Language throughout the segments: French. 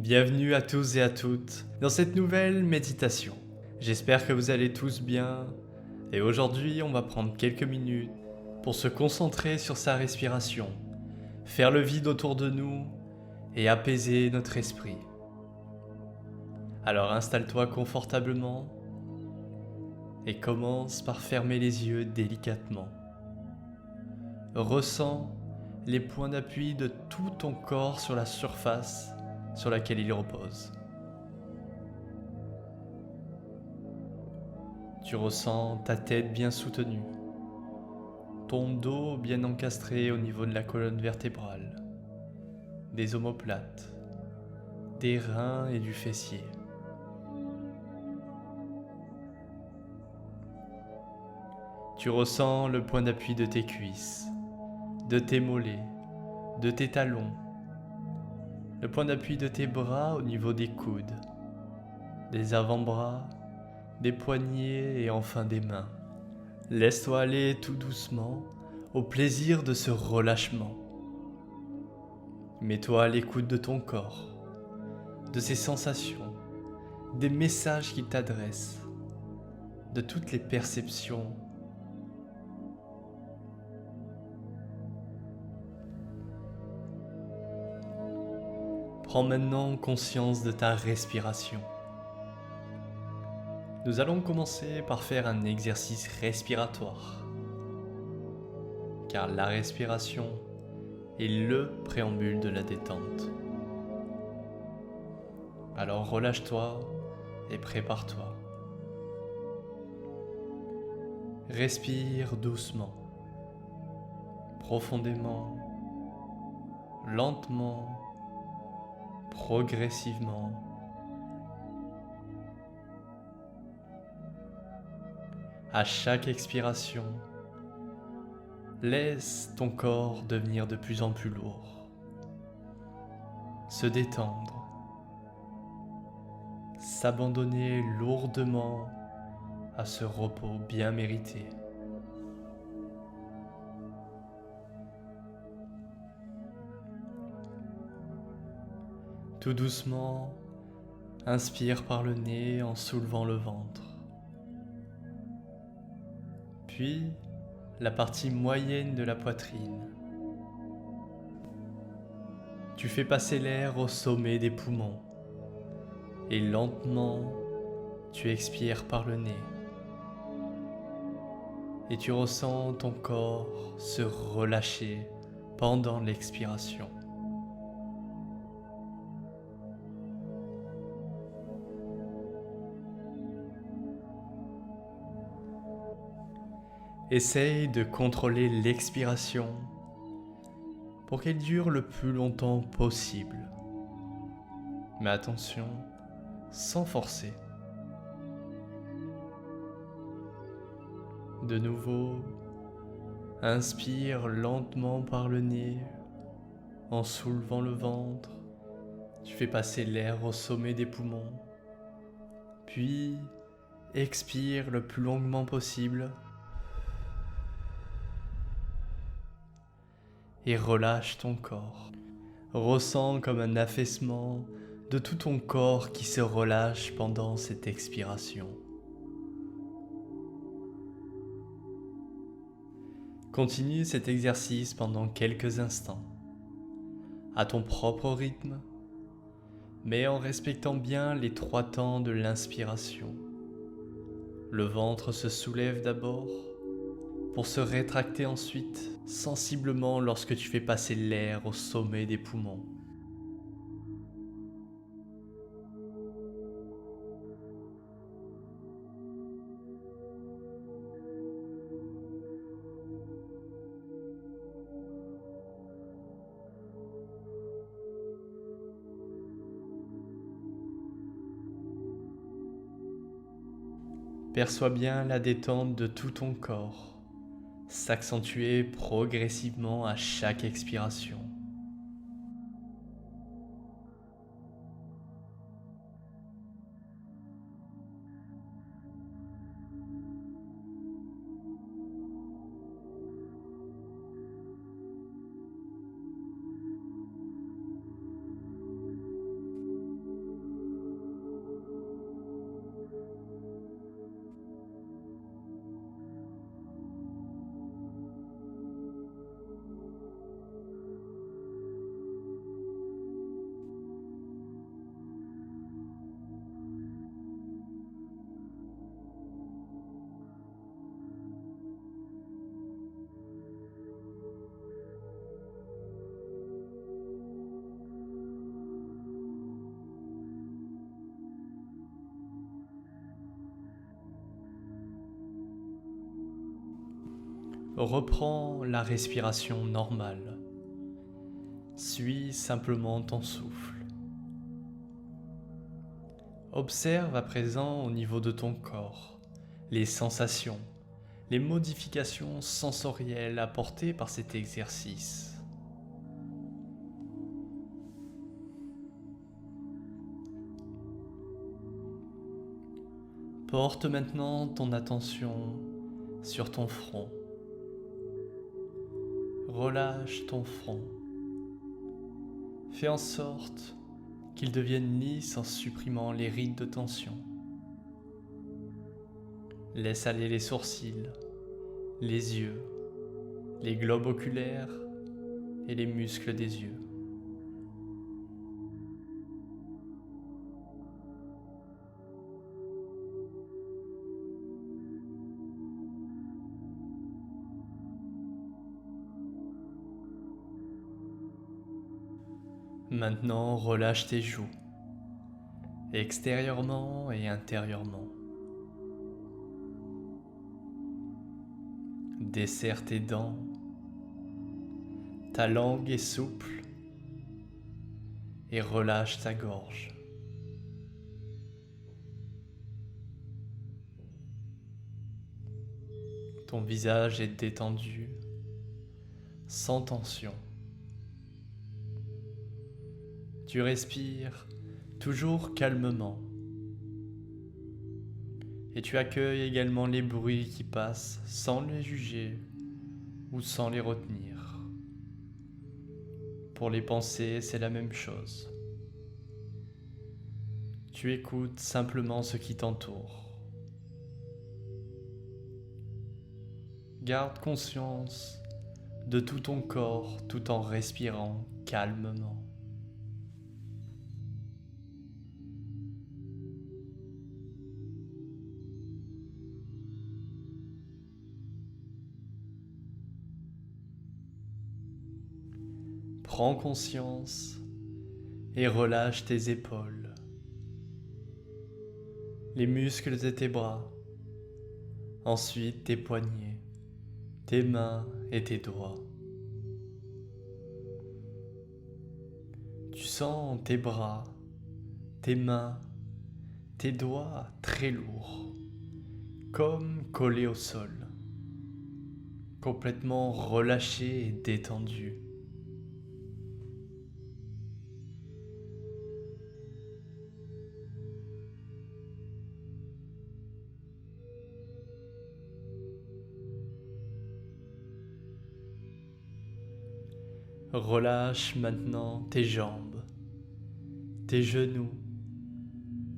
Bienvenue à tous et à toutes dans cette nouvelle méditation. J'espère que vous allez tous bien et aujourd'hui on va prendre quelques minutes pour se concentrer sur sa respiration, faire le vide autour de nous et apaiser notre esprit. Alors installe-toi confortablement et commence par fermer les yeux délicatement. Ressens les points d'appui de tout ton corps sur la surface sur laquelle il repose. Tu ressens ta tête bien soutenue, ton dos bien encastré au niveau de la colonne vertébrale, des omoplates, des reins et du fessier. Tu ressens le point d'appui de tes cuisses, de tes mollets, de tes talons, le point d'appui de tes bras au niveau des coudes, des avant-bras, des poignets et enfin des mains. Laisse-toi aller tout doucement au plaisir de ce relâchement. Mets-toi à l'écoute de ton corps, de ses sensations, des messages qu'il t'adresse, de toutes les perceptions. Prends maintenant conscience de ta respiration. Nous allons commencer par faire un exercice respiratoire, car la respiration est le préambule de la détente. Alors relâche-toi et prépare-toi. Respire doucement, profondément, lentement, progressivement. À chaque expiration, laisse ton corps devenir de plus en plus lourd, se détendre, s'abandonner lourdement à ce repos bien mérité. Tout doucement, inspire par le nez en soulevant le ventre. Puis, la partie moyenne de la poitrine. Tu fais passer l'air au sommet des poumons et lentement, tu expires par le nez. Et tu ressens ton corps se relâcher pendant l'expiration. Essaye de contrôler l'expiration pour qu'elle dure le plus longtemps possible. Mais attention, sans forcer. De nouveau, inspire lentement par le nez en soulevant le ventre. Tu fais passer l'air au sommet des poumons. Puis, expire le plus longuement possible. Et relâche ton corps. Ressens comme un affaissement de tout ton corps qui se relâche pendant cette expiration. Continue cet exercice pendant quelques instants, à ton propre rythme, mais en respectant bien les 3 temps de l'inspiration. Le ventre se soulève d'abord, pour se rétracter ensuite, sensiblement lorsque tu fais passer l'air au sommet des poumons. Perçois bien la détente de tout ton corps, s'accentuer progressivement à chaque expiration. reprends la respiration normale. Suis simplement ton souffle. Observe à présent au niveau de ton corps les sensations, les modifications sensorielles apportées par cet exercice. Porte maintenant ton attention sur ton front. Relâche ton front. Fais en sorte qu'il devienne lisse en supprimant les rides de tension. Laisse aller les sourcils, les yeux, les globes oculaires et les muscles des yeux. Maintenant, relâche tes joues, extérieurement et intérieurement. Desserre tes dents, ta langue est souple et relâche ta gorge. Ton visage est détendu, sans tension. Tu respires toujours calmement. Et tu accueilles également les bruits qui passent sans les juger ou sans les retenir. Pour les pensées, c'est la même chose. Tu écoutes simplement ce qui t'entoure. Garde conscience de tout ton corps tout en respirant calmement. Prends conscience et relâche tes épaules, les muscles de tes bras, ensuite tes poignets, tes mains et tes doigts. Tu sens tes bras, tes mains, tes doigts très lourds, comme collés au sol, complètement relâchés et détendus. Relâche maintenant tes jambes, tes genoux,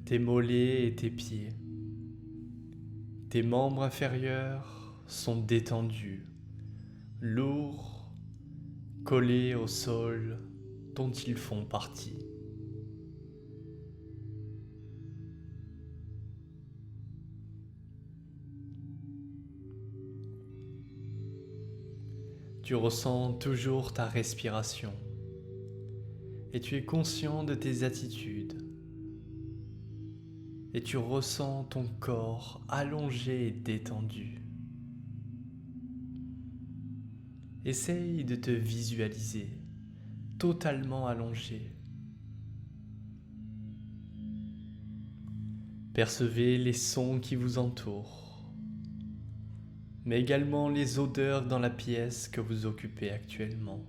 tes mollets et tes pieds. Tes membres inférieurs sont détendus, lourds, collés au sol dont ils font partie. Tu ressens toujours ta respiration et tu es conscient de tes attitudes et tu ressens ton corps allongé et détendu. Essaye de te visualiser totalement allongé. Percevez les sons qui vous entourent, mais également les odeurs dans la pièce que vous occupez actuellement.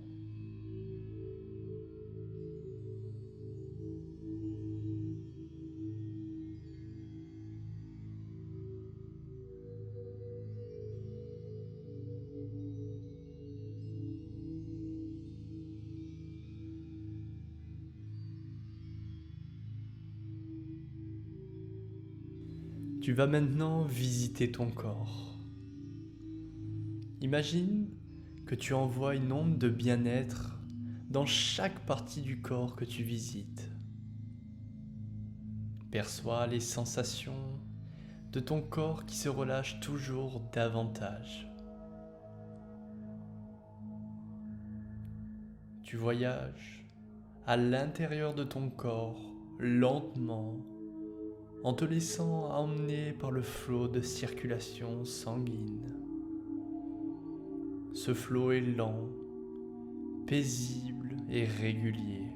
Tu vas maintenant visiter ton corps. Imagine que tu envoies une onde de bien-être dans chaque partie du corps que tu visites. Perçois les sensations de ton corps qui se relâche toujours davantage. Tu voyages à l'intérieur de ton corps lentement en te laissant emmener par le flot de circulation sanguine. Ce flot est lent, paisible et régulier.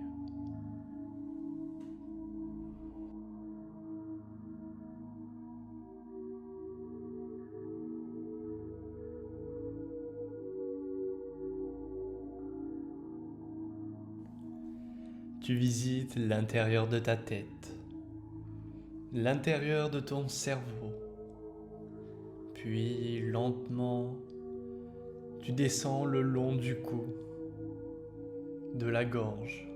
Tu visites l'intérieur de ta tête, l'intérieur de ton cerveau, puis lentement, tu descends le long du cou, de la gorge.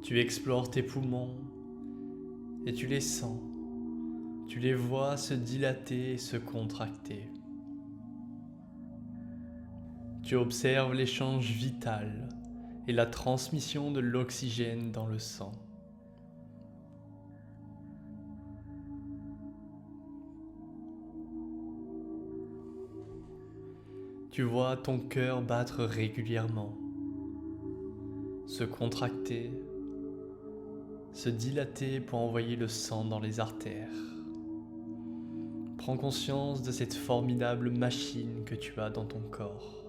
Tu explores tes poumons et tu les sens, tu les vois se dilater et se contracter. Tu observes l'échange vital et la transmission de l'oxygène dans le sang. Tu vois ton cœur battre régulièrement, se contracter, se dilater pour envoyer le sang dans les artères. Prends conscience de cette formidable machine que tu as dans ton corps.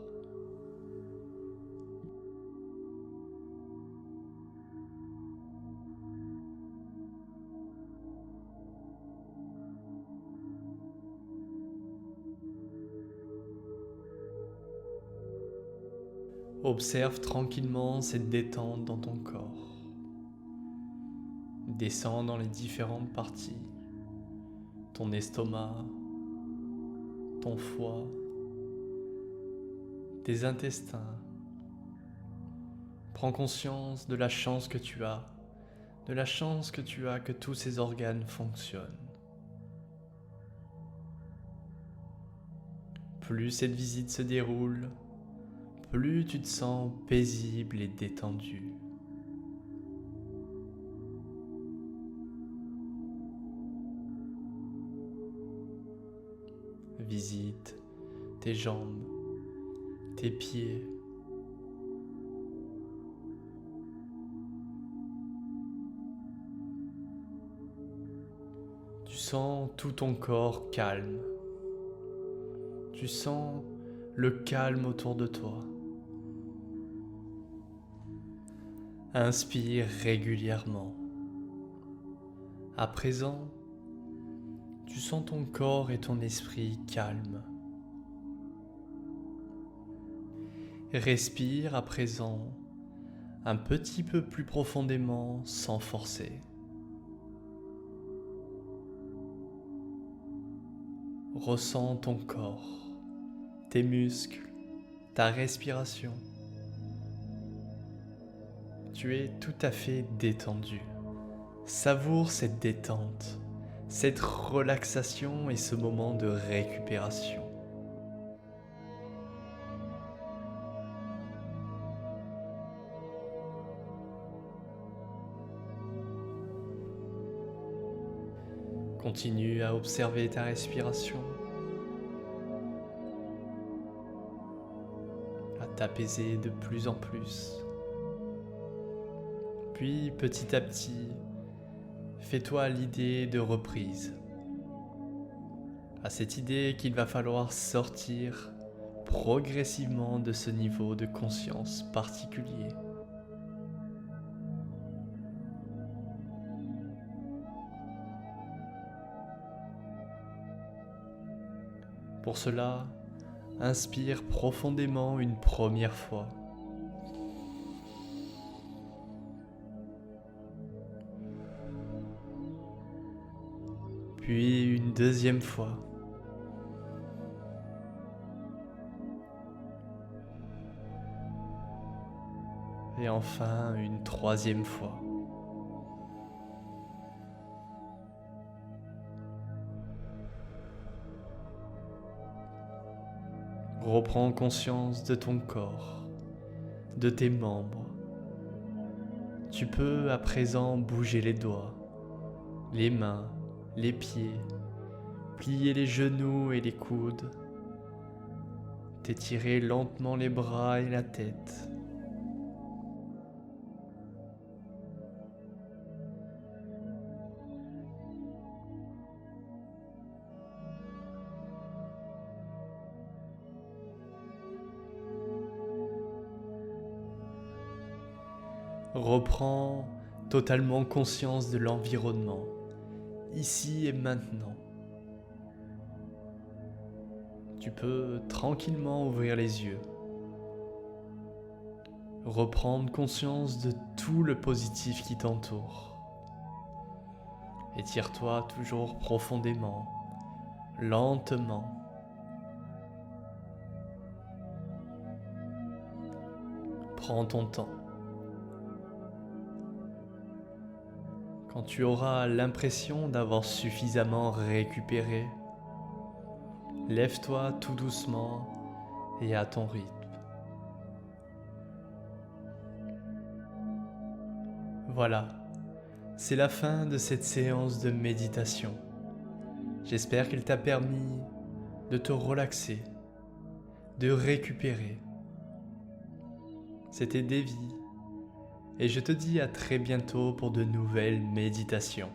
Observe tranquillement cette détente dans ton corps. Descends dans les différentes parties, ton estomac, ton foie, tes intestins. Prends conscience de la chance que tu as, de la chance que tu as que tous ces organes fonctionnent. Plus cette visite se déroule, plus tu te sens paisible et détendu. Visite tes jambes, tes pieds. Tu sens tout ton corps calme. Tu sens le calme autour de toi. Inspire régulièrement. À présent, tu sens ton corps et ton esprit calmes. Respire à présent un petit peu plus profondément sans forcer. Ressens ton corps, tes muscles, ta respiration. Tu es tout à fait détendu. Savoure cette détente, cette relaxation et ce moment de récupération. Continue à observer ta respiration, à t'apaiser de plus en plus. Puis petit à petit, fais-toi l'idée de reprise. À cette idée qu'il va falloir sortir progressivement de ce niveau de conscience particulier. Pour cela, inspire profondément une première fois. Puis une deuxième fois. Et enfin une troisième fois. Reprends conscience de ton corps, de tes membres. Tu peux à présent bouger les doigts, les mains, les pieds, plier les genoux et les coudes, t'étirer lentement les bras et la tête. Reprends totalement conscience de l'environnement, ici et maintenant. Tu peux tranquillement ouvrir les yeux. Reprendre conscience de tout le positif qui t'entoure. Étire-toi toujours profondément, lentement. Prends ton temps. Quand tu auras l'impression d'avoir suffisamment récupéré, lève-toi tout doucement et à ton rythme. Voilà, c'est la fin de cette séance de méditation. J'espère qu'elle t'a permis de te relaxer, de récupérer. C'était Davy et je te dis à très bientôt pour de nouvelles méditations.